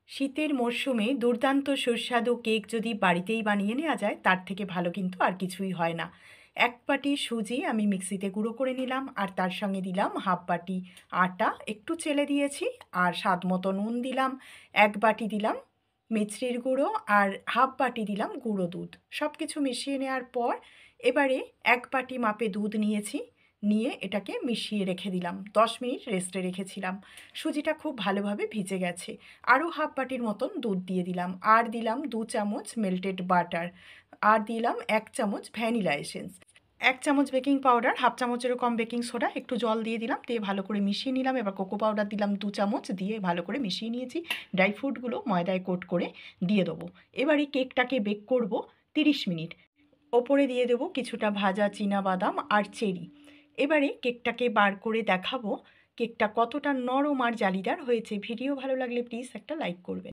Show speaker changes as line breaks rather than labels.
শীতের মরশুমে দুর্দান্ত সুস্বাদু কেক যদি বাড়িতেই বানিয়ে নেওয়া যায় তার থেকে ভালো কিন্তু আর কিছুই হয় না। ১ বাটি সুজি আমি মিক্সিতে গুঁড়ো করে নিলাম আর তার সঙ্গে দিলাম হাফ বাটি আটা, একটু চেলে দিয়েছি, আর স্বাদ মতো নুন দিলাম। ১ বাটি দিলাম মিছরির গুঁড়ো আর হাফ বাটি দিলাম গুঁড়ো দুধ। সব কিছু মিশিয়ে নেওয়ার পর এবারে ১ বাটি মাপে দুধ নিয়েছি, নিয়ে এটাকে মিশিয়ে রেখে দিলাম। ১০ মিনিট রেস্টে রেখেছিলাম। সুজিটা খুব ভালোভাবে ভিজে গেছে। আরও হাফ বাটির মতন দুধ দিয়ে দিলাম, আর দিলাম ২ চামচ মেল্টেড বাটার, আর দিলাম ১ চামচ ভ্যানিলা এসেন্স, ১ চামচ বেকিং পাউডার, হাফ চামচেরও কম বেকিং সোডা, একটু জল দিয়ে দিলাম, দিয়ে ভালো করে মিশিয়ে নিলাম। এবার কোকো পাউডার দিলাম ২ চামচ, দিয়ে ভালো করে মিশিয়ে নিয়েছি। ড্রাই ফ্রুটগুলো ময়দায় কোট করে দিয়ে দেবো। এবার এই কেকটাকে বেক করব ৩০ মিনিট। ওপরে দিয়ে দেবো কিছুটা ভাজা বাদাম আর চেরি। এবারে কেকটাকে বার করে দেখাবো কেকটা কতটা নরম আর জালিদার হয়েছে। ভিডিও ভালো লাগলে প্লিজ একটা লাইক করবেন।